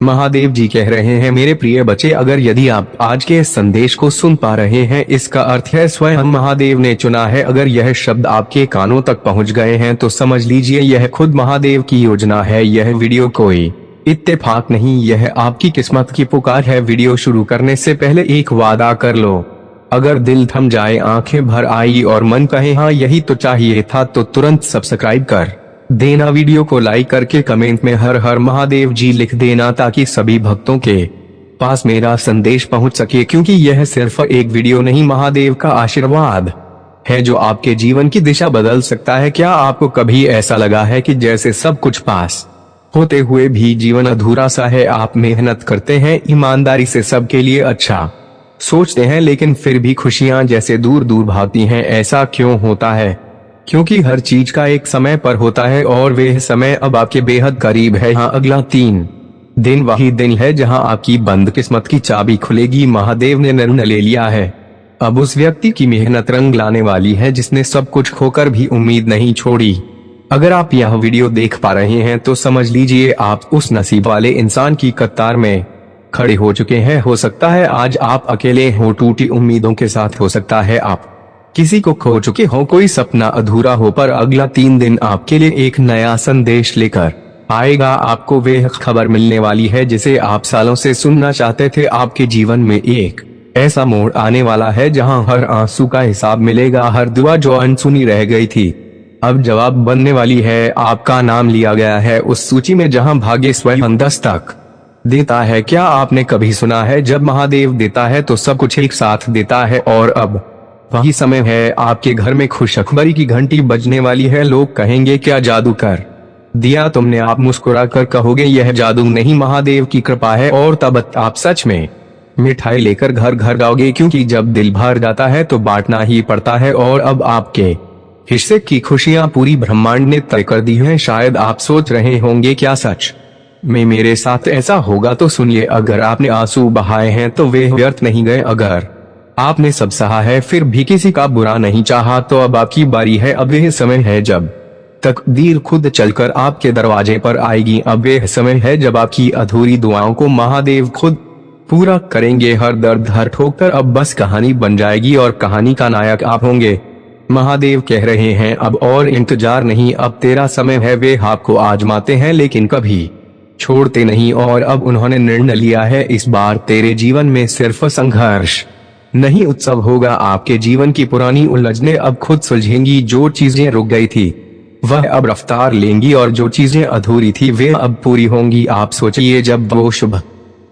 महादेव जी कह रहे हैं, मेरे प्रिय बच्चे, अगर यदि आप आज के इस संदेश को सुन पा रहे हैं, इसका अर्थ है स्वयं महादेव ने चुना है। अगर यह शब्द आपके कानों तक पहुंच गए हैं तो समझ लीजिए यह खुद महादेव की योजना है। यह वीडियो कोई इत्तेफाक नहीं, यह आपकी किस्मत की पुकार है। वीडियो शुरू करने से पहले एक वादा कर लो, अगर दिल थम जाए, आंखें भर आई और मन कहे हाँ यही तो चाहिए था, तो तुरंत सब्सक्राइब कर देना। वीडियो को लाइक करके कमेंट में हर हर महादेव जी लिख देना, ताकि सभी भक्तों के पास मेरा संदेश पहुंच सके। क्योंकि यह सिर्फ एक वीडियो नहीं, महादेव का आशीर्वाद है जो आपके जीवन की दिशा बदल सकता है। क्या आपको कभी ऐसा लगा है कि जैसे सब कुछ पास होते हुए भी जीवन अधूरा सा है? आप मेहनत करते हैं, ईमानदारी से सबके लिए अच्छा सोचते हैं, लेकिन फिर भी खुशियां जैसे दूर दूर भागती हैं। ऐसा क्यों होता है? क्योंकि हर चीज का एक समय पर होता है और वह समय अब आपके बेहद करीब है। हाँ, अगला 3 दिन वही दिन है जहां आपकी बंद किस्मत की चाबी खुलेगी। महादेव ने निर्णय ले लिया है, अब उस व्यक्ति की मेहनत रंग लाने वाली है जिसने सब कुछ खोकर भी उम्मीद नहीं छोड़ी। अगर आप यह वीडियो देख पा रहे हैं तो समझ लीजिए आप उस नसीब वाले इंसान की कतार में खड़े हो चुके हैं। हो सकता है आज आप अकेले हो, टूटी उम्मीदों के साथ, हो सकता है आप किसी को खो चुके हो, कोई सपना अधूरा हो, पर अगला 3 दिन आपके लिए एक नया संदेश लेकर आएगा। आपको वह खबर मिलने वाली है जिसे आप सालों से सुनना चाहते थे। आपके जीवन में एक ऐसा मोड़ आने वाला है जहां हर आंसू का हिसाब मिलेगा, हर दुआ जो अनसुनी रह गई थी अब जवाब बनने वाली है। आपका नाम लिया गया है उस सूची में जहां भाग्य स्वयं दस्तक देता है। क्या आपने कभी सुना है, जब महादेव देता है तो सब कुछ एक साथ देता है? और अब वही समय है, आपके घर में खुशखबरी की घंटी बजने वाली है। लोग कहेंगे क्या जादू कर दिया तुमने? आप मुस्कुरा कर कहोगे यह जादू नहीं, महादेव की कृपा है। और तब आप सच में मिठाई लेकर घर घर जाओगे, क्योंकि जब दिल भर जाता है तो बांटना ही पड़ता है। और अब आपके हिस्से की खुशियां पूरी ब्रह्मांड ने तय कर दी है। शायद आप सोच रहे होंगे क्या सच में मेरे साथ ऐसा होगा? तो सुनिए, अगर आपने आंसू बहाए हैं तो वे व्यर्थ नहीं गए। अगर आपने सब सहा है फिर भी किसी का बुरा नहीं चाहा, तो अब आपकी बारी है। अब यह समय है जब तकदीर खुद चलकर आपके दरवाजे पर आएगी। अब यह समय है जब आपकी अधूरी दुआओं को महादेव खुद पूरा करेंगे। हर दर्द, हर ठोकर अब बस कहानी बन जाएगी और कहानी का नायक आप होंगे। महादेव कह रहे हैं अब और इंतजार नहीं, अब तेरा समय है। वे आपको आजमाते हैं लेकिन कभी छोड़ते नहीं, और अब उन्होंने निर्णय लिया है, इस बार तेरे जीवन में सिर्फ संघर्ष नहीं उत्सव होगा। आपके जीवन की पुरानी उलझनें अब खुद सुलझेंगी। जो चीजें रुक गई थी वह अब रफ्तार लेंगी, और जो चीजें अधूरी थी वे अब पूरी होंगी। आप सोचिए, जब वो शुभ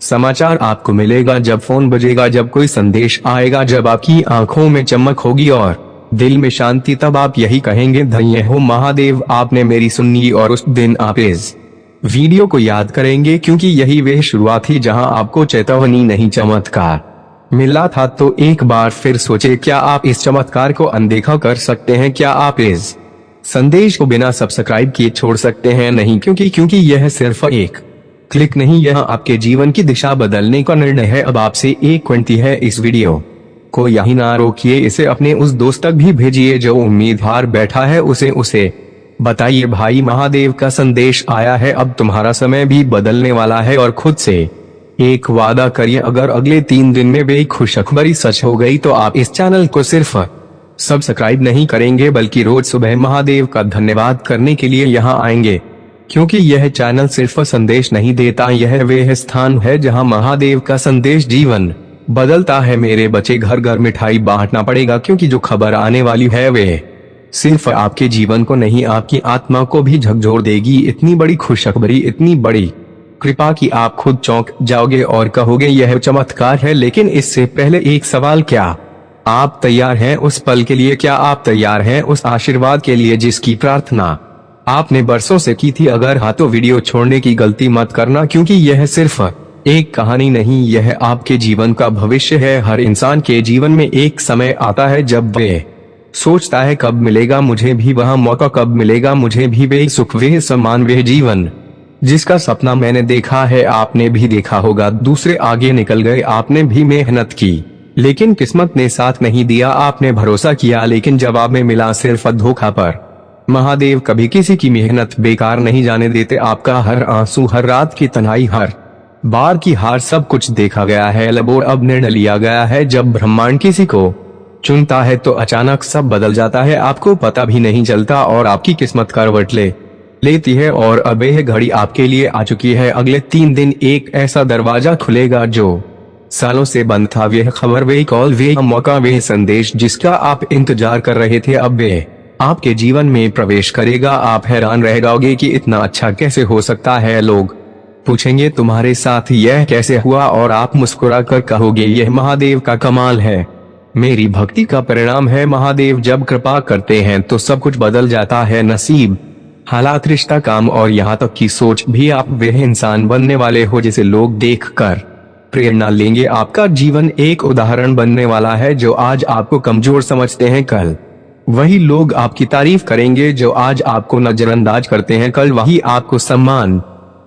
समाचार आपको मिलेगा, जब फोन बजेगा, जब कोई संदेश आएगा, जब आपकी आंखों में चमक होगी और दिल में शांति, तब आप यही कहेंगे, धन्य हो महादेव, आपने मेरी सुनी। और उस दिन आप इस वीडियो को याद करेंगे, क्योंकि यही वह शुरुआत थी जहां आपको चेतावनी नहीं चमत्कार मिला था। तो एक बार फिर सोचे, क्या आप इस चमत्कार को अनदेखा कर सकते हैं? क्या आप इस संदेश को बिना सब्सक्राइब किए छोड़ सकते हैं? नहीं, क्योंकि यह सिर्फ एक क्लिक नहीं, यह आपके जीवन की दिशा बदलने का निर्णय है। अब आपसे एक विनती है, इस वीडियो को यही ना रोकिए, इसे अपने उस दोस्त तक भी भेजिए जो उम्मीद हार बैठा है। उसे बताइए, भाई महादेव का संदेश आया है, अब तुम्हारा समय भी बदलने वाला है। और खुद से एक वादा करिए, अगर अगले 3 दिन में वे खुशखबरी सच हो गई तो आप इस चैनल को सिर्फ सब्सक्राइब नहीं करेंगे बल्कि रोज सुबह महादेव का धन्यवाद करने के लिए यहाँ आएंगे। क्योंकि यह चैनल सिर्फ संदेश नहीं देता, यह वह स्थान है जहाँ महादेव का संदेश जीवन बदलता है। मेरे बच्चे, घर घर मिठाई बांटना पड़ेगा, क्योंकि जो खबर आने वाली है वे सिर्फ आपके जीवन को नहीं, आपकी आत्मा को भी झकझोर देगी। इतनी बड़ी खुशखबरी, इतनी बड़ी कृपा कि आप खुद चौंक जाओगे और कहोगे यह चमत्कार है। लेकिन इससे पहले एक सवाल, क्या आप तैयार हैं उस पल के लिए? क्या आप तैयार हैं उस आशीर्वाद के लिए जिसकी प्रार्थना आपने बरसों से की थी? अगर हाँ, तो वीडियो छोड़ने की गलती मत करना, क्योंकि यह सिर्फ एक कहानी नहीं, यह आपके जीवन का भविष्य है। हर इंसान के जीवन में एक समय आता है जब वे सोचता है, कब मिलेगा मुझे भी वह मौका, कब मिलेगा मुझे भी वे सुख, वे सम्मान, वे जीवन जिसका सपना मैंने देखा है। आपने भी देखा होगा, दूसरे आगे निकल गए, आपने भी मेहनत की लेकिन किस्मत ने साथ नहीं दिया। आपने भरोसा किया लेकिन जवाब में मिला सिर्फ धोखा। पर महादेव कभी किसी की मेहनत बेकार नहीं जाने देते। आपका हर आंसू, हर रात की तन्हाई, हर बार की हार सब कुछ देखा गया है, और अब निर्णय लिया गया है। जब ब्रह्मांड किसी को चुनता है तो अचानक सब बदल जाता है, आपको पता भी नहीं चलता और आपकी किस्मत करवट लेती है। और अब यह घड़ी आपके लिए आ चुकी है। अगले 3 दिन एक ऐसा दरवाजा खुलेगा जो सालों से बंद था। वह खबर, वे कॉल, वे मौका, वे संदेश जिसका आप इंतजार कर रहे थे, अब वे आपके जीवन में प्रवेश करेगा। आप हैरान रह जाओगे कि इतना अच्छा कैसे हो सकता है। लोग पूछेंगे तुम्हारे साथ यह कैसे हुआ, और आप मुस्कुरा कर कहोगे यह महादेव का कमाल है, मेरी भक्ति का परिणाम है। महादेव जब कृपा करते हैं तो सब कुछ बदल जाता है, नसीब, हालात, रिश्ता, काम और यहाँ तक की सोच भी। आप वह इंसान बनने वाले हो जिसे लोग देखकर प्रेरणा लेंगे। आपका जीवन एक उदाहरण बनने वाला है। जो आज आपको कमजोर समझते हैं, कल वही लोग आपकी तारीफ करेंगे। जो आज आपको नजरअंदाज करते हैं, कल वही आपको सम्मान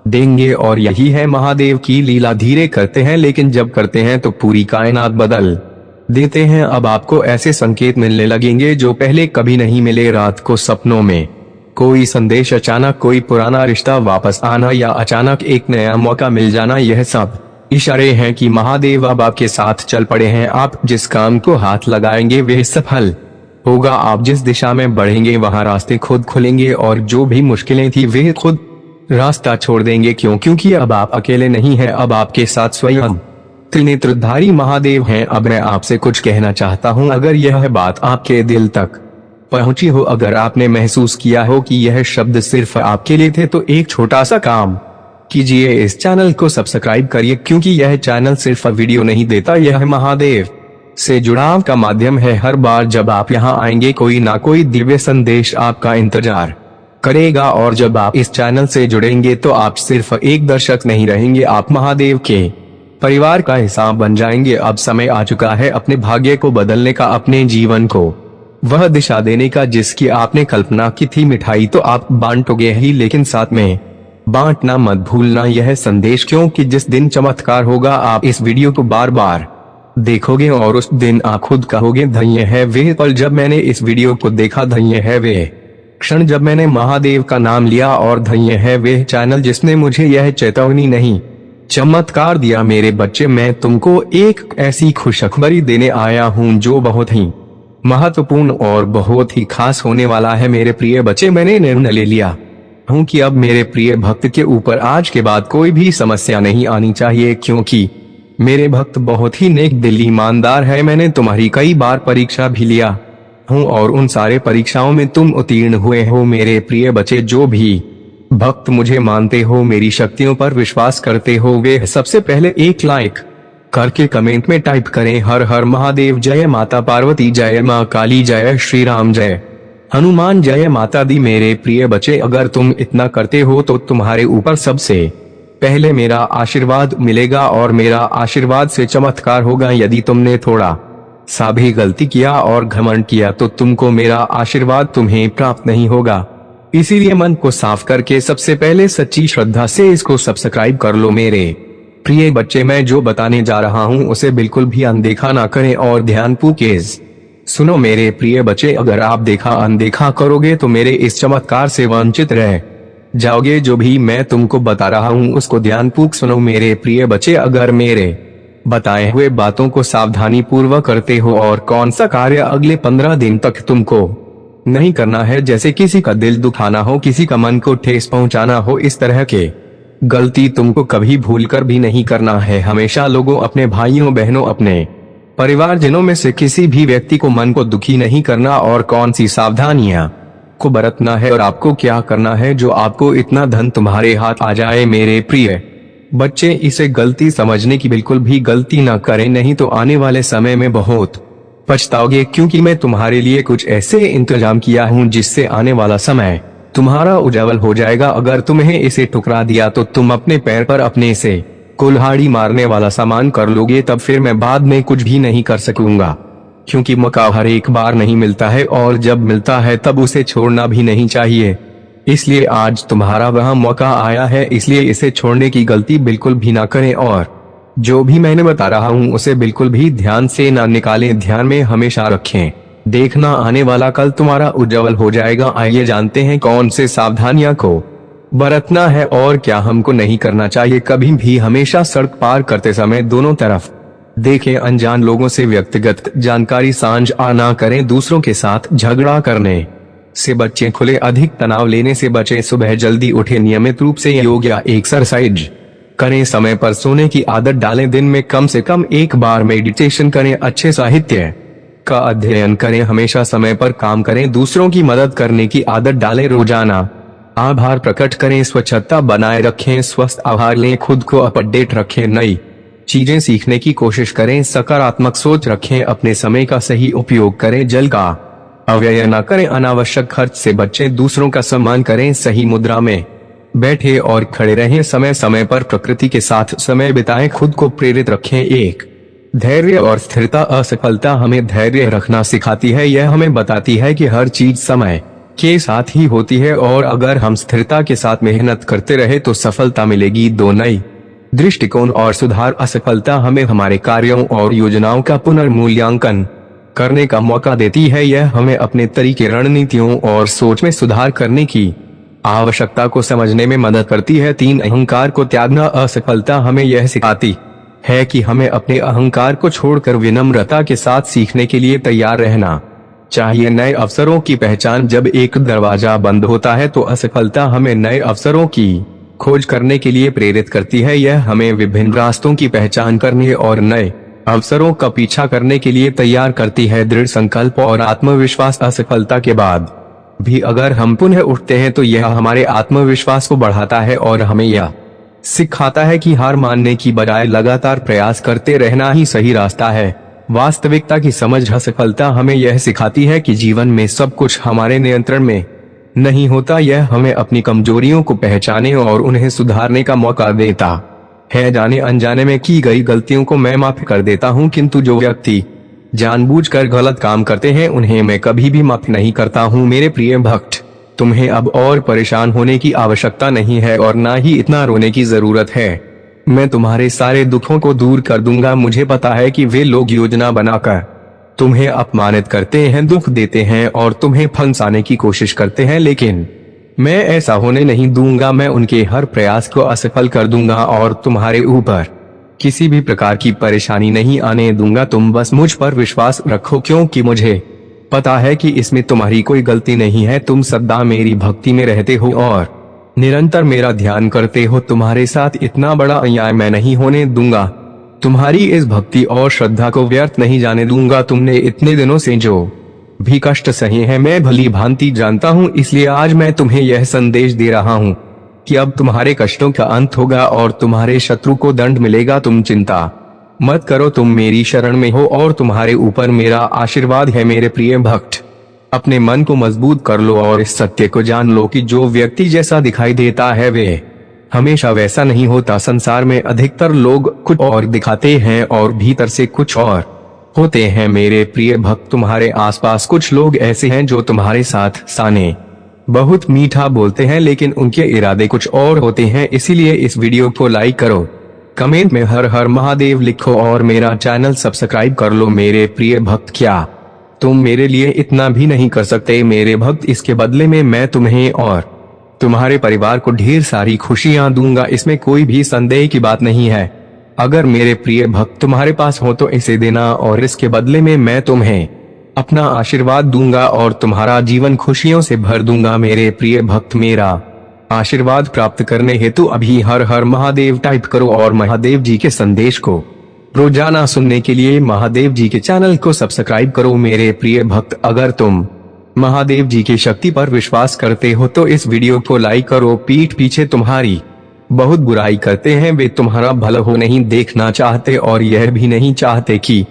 देंगे। और यही है महादेव की लीला। धीरे करते हैं, लेकिन जब करते हैं तो पूरी कायनात बदल देते हैं। अब आपको ऐसे संकेत मिलने लगेंगे जो पहले कभी नहीं मिले। रात को सपनों में कोई संदेश, अचानक कोई पुराना रिश्ता वापस आना, या अचानक एक नया मौका मिल जाना, यह सब इशारे हैं कि महादेव अब आपके साथ चल पड़े हैं। आप जिस काम को हाथ लगाएंगे वह सफल होगा। आप जिस दिशा में बढ़ेंगे वहां रास्ते खुद खुलेंगे, और जो भी मुश्किलें थी वे खुद रास्ता छोड़ देंगे। क्योंकि अब आप अकेले नहीं हैं, अब आपके साथ स्वयं त्रिनेत्रधारी महादेव हैं। अब मैं आपसे कुछ कहना चाहता हूं। अगर यह बात आपके दिल तक पहुंची हो, अगर आपने महसूस किया हो कि यह शब्द सिर्फ आपके लिए थे, तो एक छोटा सा काम कीजिए, इस चैनल को सब्सक्राइब करिए, क्योंकि यह चैनल सिर्फ वीडियो नहीं देता, यह महादेव से जुड़ाव का माध्यम है। हर बार जब आप यहाँ आएंगे कोई ना कोई दिव्य संदेश आपका इंतजार करेगा। और जब आप इस चैनल से जुड़ेंगे तो आप सिर्फ एक दर्शक नहीं रहेंगे, आप महादेव के परिवार का हिस्सा बन जाएंगे। अब समय आ चुका है अपने भाग्य को बदलने का, अपने जीवन को वह दिशा देने का जिसकी आपने कल्पना की थी। मिठाई तो आप बांटोगे ही, लेकिन साथ में बांटना मत भूलना यह संदेश, क्योंकि जिस दिन चमत्कार होगा आप इस वीडियो को बार बार देखोगे और उस दिन आप खुद कहोगे धन्य है वे पल जब मैंने इस वीडियो को देखा, धन्य है वे क्षण जब मैंने महादेव का नाम लिया, और धन्य है वे चैनल जिसने मुझे यह चेतावनी नहीं चमत्कार दिया। मेरे बच्चे, मैं तुमको एक ऐसी खुशखबरी देने आया हूँ जो बहुत ही महत्वपूर्ण और बहुत ही खास होने वाला है। मेरे प्रिय बच्चे, मैंने निर्णय ले लिया हूँ कि अब मेरे प्रिय भक्त के ऊपर आज के बाद कोई भी समस्या नहीं आनी चाहिए, क्योंकि मेरे भक्त बहुत ही नेक दिल ईमानदार है। मैंने तुम्हारी कई बार परीक्षा भी लिया हूँ और उन सारे परीक्षाओं में तुम उत्तीर्ण हुए हो। मेरे प्रिय बच्चे, जो भी भक्त मुझे मानते हो, मेरी शक्तियों पर विश्वास करते हो, वे सबसे पहले एक लाइक करके कमेंट में टाइप करें हर हर महादेव, जय माता पार्वती, जय माँ काली, जय श्री राम, जय हनुमान, जय माता दी। मेरे प्रिय बच्चे, अगर तुम इतना करते हो तो तुम्हारे ऊपर सबसे पहले मेरा आशीर्वाद मिलेगा, और मेरा आशीर्वाद से चमत्कार होगा। यदि तुमने थोड़ा सा भी गलती किया और घमंड किया तो तुमको मेरा आशीर्वाद तुम्हें प्राप्त नहीं होगा। इसीलिए मन को साफ करके सबसे पहले सच्ची श्रद्धा से इसको सब्सक्राइब कर लो। मेरे प्रिय बच्चे, मैं जो बताने जा रहा हूँ उसे बिल्कुल भी अनदेखा ना करें और ध्यानपूर्वक सुनो। मेरे प्रिय बच्चे, अगर आप देखा अनदेखा करोगे तो मेरे इस चमत्कार से वंचित रह जाओगे। जो भी मैं तुमको बता रहा हूँ उसको ध्यानपूर्वक सुनो। मेरे प्रिय बच्चे, अगर मेरे बताए हुए बातों को सावधानी पूर्वक करते हो और कौन सा कार्य अगले 15 दिन तक तुमको नहीं करना है, जैसे किसी का दिल दुखाना हो, किसी का मन को ठेस पहुंचाना हो, इस तरह के गलती तुमको कभी भूलकर भी नहीं करना है। हमेशा लोगों, अपने भाइयों बहनों, अपने परिवारजनों में से किसी भी व्यक्ति को मन को दुखी नहीं करना, और कौन सी सावधानियां को बरतना है और आपको क्या करना है जो आपको इतना धन तुम्हारे हाथ आ जाए। मेरे प्रिय बच्चे, इसे गलती समझने की बिल्कुल भी गलती ना करें, नहीं तो आने वाले समय में बहुत पछताओगे, क्योंकि मैं तुम्हारे लिए कुछ ऐसे इंतजाम किया हूँ जिससे आने वाला समय तुम्हारा उज्जवल हो जाएगा। अगर तुम्हें इसे ठुकरा दिया तो तुम अपने पैर पर अपने से कुल्हाड़ी मारने वाला सामान कर लोगे, तब फिर मैं बाद में कुछ भी नहीं कर सकूंगा, क्योंकि मौका हर एक बार नहीं मिलता है, और जब मिलता है तब उसे छोड़ना भी नहीं चाहिए। इसलिए आज तुम्हारा वह मौका आया है, इसलिए इसे छोड़ने की गलती बिल्कुल भी ना करें, और जो भी मैंने बता रहा हूँ उसे बिल्कुल भी ध्यान से ना निकालें, ध्यान में हमेशा रखें। देखना, आने वाला कल तुम्हारा उज्जवल हो जाएगा। आइए जानते हैं कौन से सावधानियां को बरतना है और क्या हमको नहीं करना चाहिए। कभी भी हमेशा सड़क पार करते समय दोनों तरफ देखें, अनजान लोगों से व्यक्तिगत जानकारी साझा ना करें, दूसरों के साथ झगड़ा करने से बच्चे, खुले अधिक तनाव लेने से बचें, सुबह जल्दी उठे, नियमित रूप से योग या एक्सरसाइज करें, समय पर सोने की आदत डालें, दिन में कम से कम एक बार मेडिटेशन करें, अच्छे साहित्य का अध्ययन करें, हमेशा समय पर काम करें, दूसरों की मदद करने की आदत डालें, रोजाना आभार प्रकट करें, स्वच्छता बनाए रखें, स्वस्थ आहार लें, खुद को अपडेट रखें, नई चीजें सीखने की कोशिश करें, सकारात्मक सोच रखें, अपने समय का सही उपयोग करें, जल का अव्यय न करें, अनावश्यक खर्च से बचें, दूसरों का सम्मान करें, सही मुद्रा में बैठे और खड़े रहें, समय समय पर प्रकृति के साथ समय बिताएं, खुद को प्रेरित रखें। एक धैर्य और स्थिरता। असफलता हमें धैर्य रखना सिखाती है। यह हमें बताती है कि हर चीज समय के साथ ही होती है और अगर हम स्थिरता के साथ मेहनत करते रहे तो सफलता मिलेगी। दो नई दृष्टिकोण और सुधार। असफलता हमें हमारे कार्यों और योजनाओं का पुनर्मूल्यांकन करने का मौका देती है। यह हमें अपने तरीके, रणनीतियों और सोच में सुधार करने की आवश्यकता को समझने में मदद करती है। 3 अहंकार को त्यागना। असफलता हमें यह सिखाती है कि हमें अपने अहंकार को छोड़कर विनम्रता के साथ सीखने के लिए तैयार रहना चाहिए। नए अवसरों की पहचान। जब एक दरवाजा बंद होता है तो असफलता हमें नए अवसरों की खोज करने के लिए प्रेरित करती है। यह हमें विभिन्न रास्तों की पहचान करने और नए अवसरों का पीछा करने के लिए तैयार करती है। दृढ़ संकल्प और आत्मविश्वास। असफलता के बाद भी अगर हम पुनः उठते हैं तो यह हमारे आत्मविश्वास को बढ़ाता है और हमें यह सिखाता है कि हार मानने की बजाय लगातार प्रयास करते रहना ही सही रास्ता है। वास्तविकता की समझ। असफलता हमें यह सिखाती है कि जीवन में सब कुछ हमारे नियंत्रण में नहीं होता। यह हमें अपनी कमजोरियों को पहचानने और उन्हें सुधारने का मौका देता है। जाने अनजाने में की गई गलतियों को मैं माफ कर देता हूँ, किंतु जो व्यक्ति जानबूझकर गलत काम करते हैं उन्हें मैं कभी भी माफ नहीं करता हूँ। मेरे प्रिय भक्त, तुम्हें अब और परेशान होने की आवश्यकता नहीं है और ना ही इतना रोने की जरूरत है। मैं तुम्हारे सारे दुखों को दूर कर दूंगा। मुझे पता है कि वे लोग योजना बनाकर तुम्हें अपमानित करते हैं, दुख देते हैं और तुम्हें फंसाने की कोशिश करते हैं, लेकिन मैं ऐसा होने नहीं दूंगा। मैं उनके हर प्रयास को असफल कर दूंगा और तुम्हारे ऊपर किसी भी प्रकार की परेशानी नहीं आने दूंगा। तुम बस मुझ पर विश्वास रखो, क्योंकि मुझे पता है कि इसमें तुम्हारी कोई गलती नहीं है। तुम सदा मेरी भक्ति में रहते हो और निरंतर मेरा ध्यान करते हो। तुम्हारे साथ इतना बड़ा अन्याय मैं नहीं होने दूंगा। तुम्हारी इस भक्ति और श्रद्धा को व्यर्थ नहीं जाने दूंगा। तुमने इतने दिनों से जो भी कष्ट सहे हैं मैं भली भांति जानता हूँ, इसलिए आज मैं तुम्हें यह संदेश दे रहा हूँ कि अब तुम्हारे कष्टों का अंत होगा और तुम्हारे शत्रु को दंड मिलेगा। तुम चिंता मत करो, तुम मेरी शरण में हो और तुम्हारे ऊपर मेरा आशीर्वाद है। मेरे प्रिय भक्त, अपने मन को मजबूत कर लो और इस सत्य को जान लो कि जो व्यक्ति जैसा दिखाई देता है वे हमेशा वैसा नहीं होता। संसार में अधिकतर लोग कुछ और दिखाते हैं और भीतर से कुछ और होते हैं। मेरे प्रिय भक्त, तुम्हारे आसपास कुछ लोग ऐसे हैं जो तुम्हारे साथ साने बहुत मीठा बोलते हैं, लेकिन उनके इरादे कुछ और होते हैं। इसीलिए इस वीडियो को लाइक करो, कमेंट में हर हर महादेव लिखो और मेरा चैनल सब्सक्राइब कर लो। मेरे प्रिय भक्त, क्या तुम मेरे लिए इतना भी नहीं कर सकते? मेरे भक्त, इसके बदले में मैं तुम्हें और तुम्हारे परिवार को ढेर सारी खुशियां दूंगा, इसमें कोई भी संदेह की बात नहीं है। अगर मेरे प्रिय भक्त तुम्हारे पास हो तो इसे देना और इसके बदले में मैं तुम्हें अपना आशीर्वाद दूंगा और तुम्हारा जीवन खुशियों से भर दूंगा। मेरे प्रिय भक्त, मेरा आशीर्वाद प्राप्त करने हेतु अभी हर हर महादेव टाइप करो और महादेव जी के संदेश को रोजाना सुनने के लिए महादेव जी के चैनल को सब्सक्राइब करो। मेरे प्रिय भक्त, अगर तुम महादेव जी की शक्ति पर विश्वास करते हो तो इस वीडियो को लाइक करो। पीठ पीछे तुम्हारी बहुत बुराई करते हैं, वे तुम्हारा भला हो नहीं देखना चाहते और यह भी नहीं चाहते कि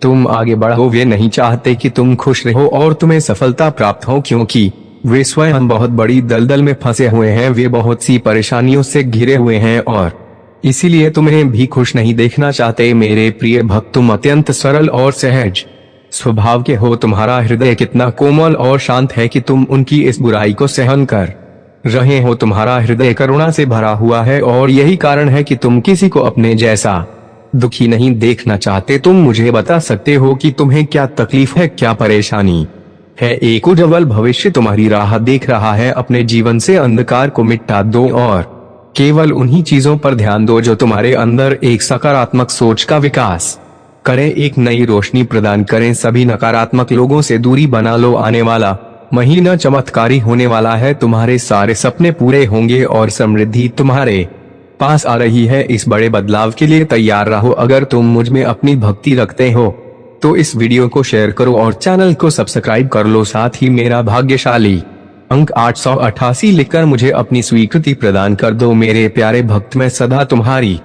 तुम आगे बढ़ो। वे नहीं चाहते कि तुम खुश रहो और तुम्हें सफलता प्राप्त हो, क्योंकि वे स्वयं बहुत बड़ी दलदल में फंसे हुए हैं। वे बहुत सी परेशानियों से घिरे हुए हैं और इसीलिए तुम्हें भी खुश नहीं देखना चाहते। मेरे प्रिय भक्त, तुम अत्यंत सरल और सहज स्वभाव के हो। तुम्हारा हृदय कितना कोमल और शांत है कि तुम उनकी इस बुराई को सहन कर रहे हो। तुम्हारा हृदय करुणा से भरा हुआ है और यही कारण है कि तुम किसी को अपने जैसा दुखी नहीं देखना चाहते। तुम मुझे बता सकते हो कि तुम्हें क्या तकलीफ है, क्या परेशानी है। एक उज्जवल भविष्य तुम्हारी राह देख रहा है। अपने जीवन से अंधकार को मिटा दो और केवल उन्हीं चीजों पर ध्यान दो जो तुम्हारे अंदर एक सकारात्मक सोच का विकास करें, एक नई रोशनी प्रदान करें। सभी नकारात्मक लोगों से दूरी बना लो। आने वाला महीना चमत्कारी होने वाला है। तुम्हारे सारे सपने पूरे होंगे और समृद्धि तुम्हारे पास आ रही है। इस बड़े बदलाव के लिए तैयार रहो। अगर तुम मुझ में अपनी भक्ति रखते हो तो इस वीडियो को शेयर करो और चैनल को सब्सक्राइब कर लो। साथ ही मेरा भाग्यशाली अंक 888 लिखकर मुझे अपनी स्वीकृति प्रदान कर दो। मेरे प्यारे भक्त, मैं सदा तुम्हारी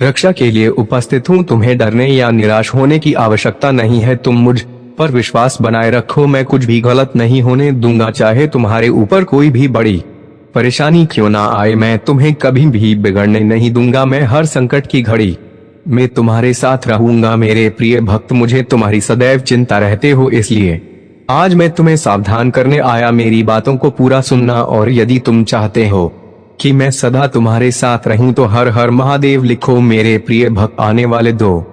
रक्षा के लिए उपस्थित हूँ। तुम्हें डरने या निराश होने की आवश्यकता नहीं है। तुम मुझ पर विश्वास बनाए रखो। मैं कुछ भी गलत नहीं होने दूंगा, चाहे तुम्हारे ऊपर कोई भी बड़ी परेशानी क्यों ना आए। मैं तुम्हें कभी भी बिगड़ने नहीं दूंगा। मैं हर संकट की घड़ी में तुम्हारे साथ रहूंगा। मेरे प्रिय भक्त, मुझे तुम्हारी सदैव चिंता रहते हो, इसलिए आज मैं तुम्हें सावधान करने आया। मेरी बातों को पूरा सुनना, और यदि तुम चाहते हो कि मैं सदा तुम्हारे साथ रहूं तो हर हर महादेव लिखो। मेरे प्रिय भक्त, आने वाले 2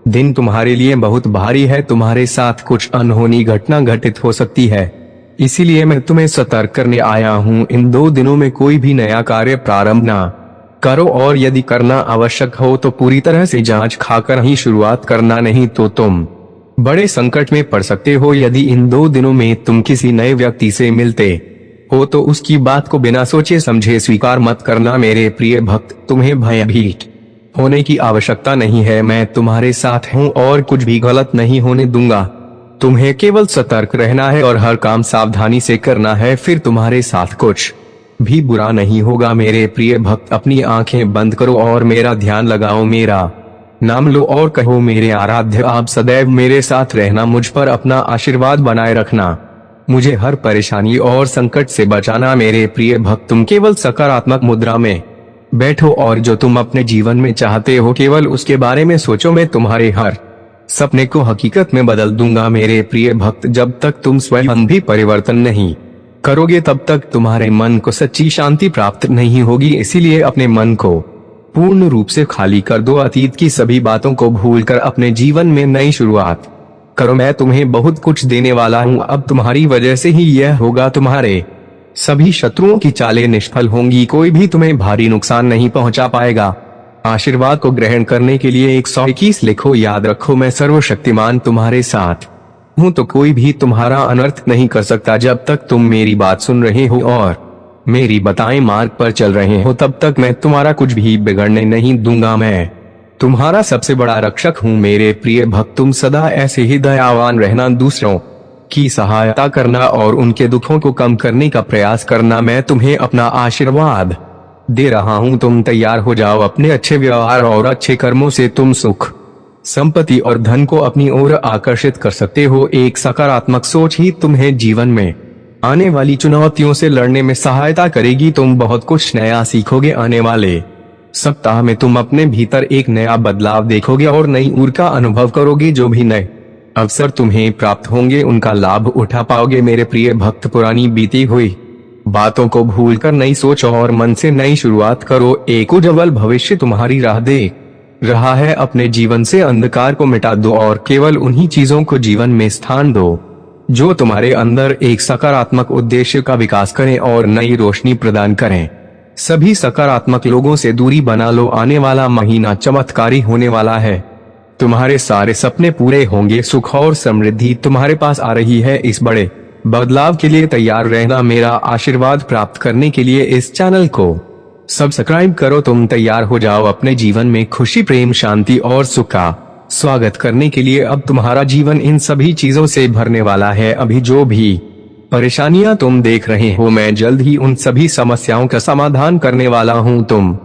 दिन तुम्हारे लिए बहुत भारी है। तुम्हारे साथ कुछ अनहोनी घटना घटित हो सकती है, इसीलिए मैं तुम्हें सतर्क करने आया हूँ। इन 2 दिनों में कोई भी नया कार्य प्रारंभ ना करो, और यदि करना आवश्यक हो तो पूरी तरह से जांच खाकर ही शुरुआत करना, नहीं तो तुम बड़े संकट में पड़ सकते हो। यदि इन 2 दिनों में तुम किसी नए व्यक्ति से मिलते हो तो उसकी बात को बिना सोचे समझे स्वीकार मत करना। मेरे प्रिय भक्त, तुम्हें भयभीत होने की आवश्यकता नहीं है। मैं तुम्हारे साथ हूँ और कुछ भी गलत नहीं होने दूंगा। तुम्हें केवल सतर्क रहना है और हर काम सावधानी से करना है, फिर तुम्हारे साथ कुछ भी बुरा नहीं होगा। मेरे प्रिय भक्त, अपनी आंखें बंद करो और मेरा ध्यान लगाओ। मेरा नाम लो और कहो, मेरे आराध्य आप सदैव मेरे साथ रहना, मुझ पर अपना आशीर्वाद बनाए रखना, मुझे हर परेशानी और संकट से बचाना। मेरे प्रिय भक्त, तुम केवल सकारात्मक मुद्रा में बैठो और जो तुम अपने जीवन में चाहते हो केवल उसके बारे में सोचो। मैं तुम्हारे हर सपने को हकीकत में बदल दूंगा। मेरे प्रिय भक्त, जब तक तुम स्वयं भी परिवर्तन नहीं करोगे तब तक तुम्हारे मन को सच्ची शांति प्राप्त नहीं होगी। इसीलिए अपने मन को पूर्ण रूप से खाली कर दो। अतीत की सभी बातों को भूलकर अपने जीवन में नई शुरुआत करो। मैं तुम्हें बहुत कुछ देने वाला हूँ। अब तुम्हारी वजह से ही यह होगा। तुम्हारे सभी शत्रुओं की चालें निष्फल होंगी। कोई भी तुम्हें भारी नुकसान नहीं पहुंचा पाएगा। आशीर्वाद को ग्रहण करने के लिए 121 लिखो। याद रखो, मैं सर्वशक्तिमान तुम्हारे साथ हूँ, तो कोई भी तुम्हारा अनर्थ नहीं कर सकता। जब तक तुम मेरी बात सुन रहे हो और मेरी बताए मार्ग पर चल रहे हो तब तक मैं तुम्हारा कुछ भी बिगड़ने नहीं दूंगा। मैं तुम्हारा सबसे बड़ा रक्षक हूँ। मेरे प्रिय भक्त, तुम सदा ऐसे ही दयावान रहना, दूसरों की सहायता करना और उनके दुखों को कम करने का प्रयास करना। मैं तुम्हें अपना आशीर्वाद दे रहा हूँ। तुम तैयार हो जाओ। अपने अच्छे व्यवहार और अच्छे कर्मों से तुम सुख, संपत्ति और धन को अपनी ओर आकर्षित कर सकते हो। एक सकारात्मक सोच ही तुम्हें जीवन में आने वाली चुनौतियों से लड़ने में सहायता करेगी। तुम बहुत कुछ नया सीखोगे। आने वाले सप्ताह में तुम अपने भीतर एक नया बदलाव देखोगे और नई ऊर्जा का अनुभव करोगे। जो भी नए अवसर तुम्हें प्राप्त होंगे उनका लाभ उठा पाओगे। मेरे प्रिय भक्त, पुरानी बीती हुई बातों को भूलकर नई सोच और मन से नई शुरुआत करो। एक उज्जवल भविष्य तुम्हारी राह देख रहा है। अपने जीवन से अंधकार को मिटा दो और केवल उन्हीं चीजों को जीवन में स्थान दो जो तुम्हारे अंदर एक सकारात्मक उद्देश्य का विकास करें और नई रोशनी प्रदान करें। सभी सकारात्मक लोगों से दूरी बना लो। आने वाला महीना चमत्कारी होने वाला है। तुम्हारे सारे सपने पूरे होंगे। सुख और समृद्धि तुम्हारे पास आ रही है। इस बड़े बदलाव के लिए तैयार रहना। मेरा आशीर्वाद प्राप्त करने के लिए इस चैनल को सब्सक्राइब करो। तुम तैयार हो जाओ अपने जीवन में खुशी, प्रेम, शांति और सुख का स्वागत करने के लिए। अब तुम्हारा जीवन इन सभी चीजों से भरने वाला है। अभी जो भी परेशानियां तुम देख रहे हो, मैं जल्द ही उन सभी समस्याओं का समाधान करने वाला हूं। तुम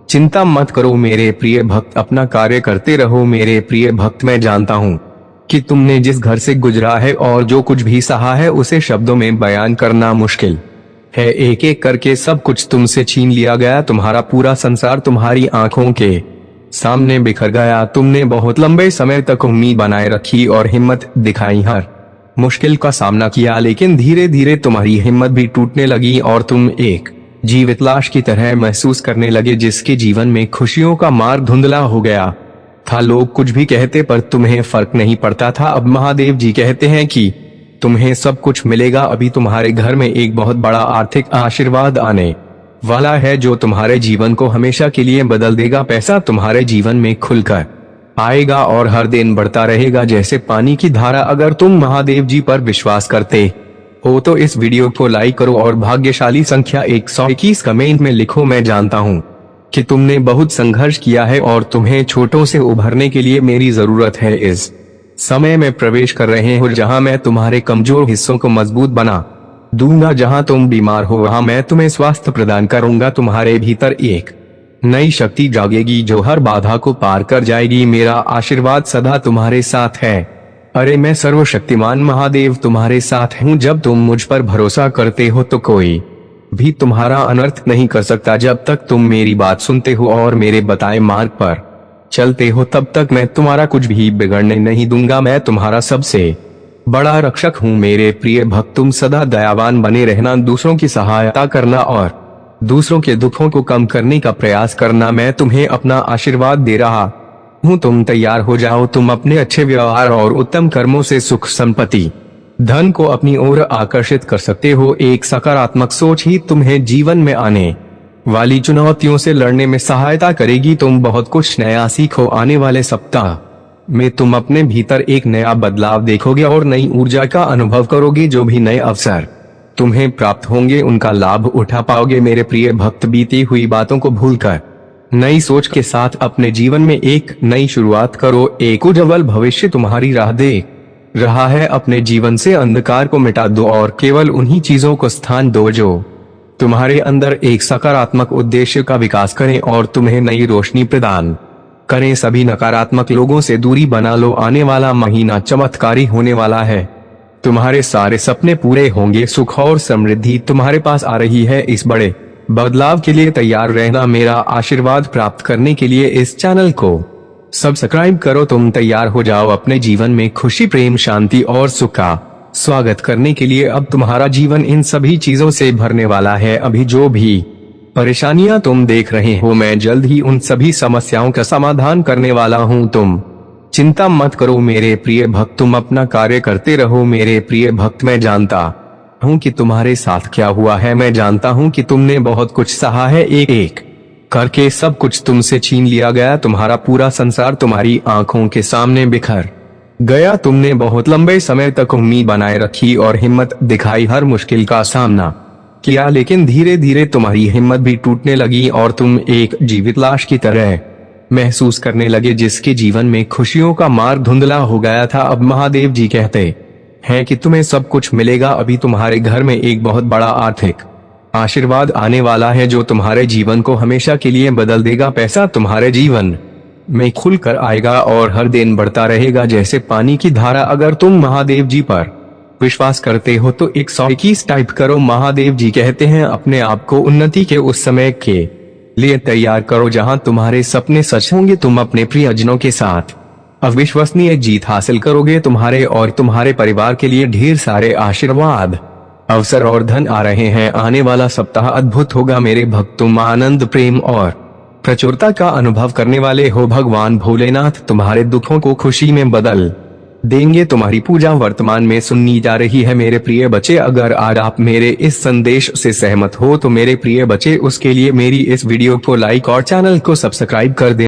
चिंता मत करो मेरे प्रिय भक्त, अपना कार्य करते रहो। मेरे प्रिय भक्त, मैं जानता हूँ कि तुमने जिस घर से गुजरा है और जो कुछ भी सहा है उसे शब्दों में बयान करना मुश्किल है। एक एक करके सब कुछ तुमसे छीन लिया गया। तुम्हारा पूरा संसार तुम्हारी आंखों के सामने बिखर गया। तुमने बहुत लंबे समय तक उम्मीद बनाए रखी और हिम्मत दिखाई, हर मुश्किल का सामना किया, लेकिन धीरे धीरे तुम्हारी हिम्मत भी टूटने लगी और तुम एक जीवित लाश की तरह महसूस करने लगे जिसके जीवन में खुशियों का मार्ग धुंधला हो गया था। लोग कुछ भी कहते पर तुम्हें फर्क नहीं पड़ता था। अब महादेव जी कहते हैं कि तुम्हें सब कुछ मिलेगा। अभी तुम्हारे घर में एक बहुत बड़ा आर्थिक आशीर्वाद आने वाला है जो तुम्हारे जीवन को हमेशा के लिए बदल देगा। पैसा तुम्हारे जीवन में खुलकर आएगा और हर दिन बढ़ता रहेगा जैसे पानी की धारा। अगर तुम महादेव जी पर विश्वास करते हो तो इस वीडियो को लाइक करो और भाग्यशाली संख्या 121 कमेंट में लिखो। मैं जानता हूँ कि तुमने बहुत संघर्ष किया है और तुम्हें छोटों से उभरने के लिए मेरी जरूरत है। इस समय में प्रवेश कर रहे हो जहां मैं तुम्हारे कमजोर हिस्सों को मजबूत बना दूंगा। जहां तुम बीमार हो वहां मैं तुम्हें स्वास्थ्य प्रदान करूंगा। तुम्हारे भीतर एक नई शक्ति जागेगी जो हर बाधा को पार कर जाएगी। मेरा आशीर्वाद सदा तुम्हारे साथ है। अरे मैं सर्वशक्तिमान महादेव तुम्हारे साथ हूँ। जब तुम मुझ पर भरोसा करते हो तो कोई भी तुम्हारा अनर्थ नहीं कर सकता। जब तक तुम मेरी बात सुनते हो और मेरे बताए मार्ग पर चलते हो तब तक मैं तुम्हारा कुछ भी बिगड़ने नहीं दूंगा। मैं तुम्हारा सबसे बड़ा रक्षक हूँ। मेरे प्रिय भक्त, तुम सदा दयावान बने रहना, दूसरों की सहायता करना और दूसरों के दुखों को कम करने का प्रयास करना। मैं तुम्हें अपना आशीर्वाद दे रहा हूँ। तुम तैयार हो जाओ। तुम अपने अच्छे व्यवहार और उत्तम कर्मों से सुख संपत्ति धन को अपनी ओर आकर्षित कर सकते हो। एक सकारात्मक सोच ही तुम्हें जीवन में आने वाली चुनौतियों से लड़ने में सहायता करेगी। तुम बहुत कुछ नया सीखो। आने वाले सप्ताह में तुम अपने भीतर एक नया बदलाव देखोगे और नई ऊर्जा का अनुभव करोगे। जो भी नए अवसर तुम्हें प्राप्त होंगे उनका लाभ उठा पाओगे। मेरे प्रिय भक्त, बीती हुई बातों को भूलकर नई सोच के साथ अपने जीवन में एक नई शुरुआत करो। एक उज्जवल भविष्य तुम्हारी राह देख रहा है। अपने जीवन से अंधकार को मिटा दो और केवल उन्हीं चीजों को स्थान दो जो तुम्हारे अंदर एक सकारात्मक उद्देश्य का विकास करें और तुम्हें नई रोशनी प्रदान करें। सभी नकारात्मक लोगों से दूरी बना लो। आने वाला महीना चमत्कारी होने वाला है। तुम्हारे सारे सपने पूरे होंगे। सुख और समृद्धि तुम्हारे पास आ रही है। इस बड़े बदलाव के लिए तैयार रहना। मेरा आशीर्वाद प्राप्त करने के लिए इस चैनल को सब्सक्राइब करो। तुम तैयार हो जाओ अपने जीवन में खुशी, प्रेम, शांति और सुख का स्वागत करने के लिए। अब तुम्हारा जीवन इन सभी चीजों से भरने वाला है। अभी जो भी परेशानियां तुम देख रहे हो मैं जल्द ही उन सभी समस्याओं का समाधान करने वाला हूँ। तुम चिंता मत करो मेरे प्रिय भक्त, तुम अपना कार्य करते रहो। मेरे प्रिय भक्त, मैं जानता हूँ कि तुम्हारे साथ क्या हुआ है। मैं जानता हूँ कि तुमने बहुत कुछ सहा है। एक एक करके सब कुछ तुमसे छीन लिया गया। तुम्हारा पूरा संसार तुम्हारी आंखों के सामने बिखर गया। तुमने बहुत लंबे समय तक उम्मीद बनाए रखी और हिम्मत दिखाई, हर मुश्किल का सामना किया, लेकिन धीरे धीरे तुम्हारी हिम्मत भी टूटने लगी और तुम एक जीवित लाश की तरह महसूस करने लगे जिसके जीवन में खुशियों का मार्ग धुंधला हो गया था। अब महादेव जी कहते हैं कि तुम्हें सब कुछ मिलेगा। अभी तुम्हारे घर में एक बहुत बड़ा आर्थिक आशीर्वाद आने वाला है जो तुम्हारे जीवन को हमेशा के लिए बदल देगा। पैसा तुम्हारे जीवन में खुलकर आएगा और हर दिन बढ़ता रहेगा जैसे पानी की धारा। अगर तुम महादेव जी पर विश्वास करते हो तो 121 टाइप करो। महादेव जी कहते हैं अपने आप को उन्नति के उस समय के लिए तैयार करो जहां तुम्हारे सपने सच होंगे। तुम अपने प्रियजनों के साथ अविश्वसनीय जीत हासिल करोगे। तुम्हारे और तुम्हारे परिवार के लिए ढेर सारे आशीर्वाद, अवसर और धन आ रहे हैं। आने वाला सप्ताह अद्भुत होगा मेरे भक्त। तुम आनंद, प्रेम और प्रचुरता का अनुभव करने वाले हो। भगवान भोलेनाथ तुम्हारे दुखों को खुशी में बदल देंगे। तुम्हारी पूजा वर्तमान में सुननी जा रही है मेरे प्रिय बच्चे। अगर आज आप मेरे इस संदेश से सहमत हो तो मेरे प्रिय बच्चे उसके लिए मेरी इस वीडियो को लाइक और चैनल को सब्सक्राइब कर दें।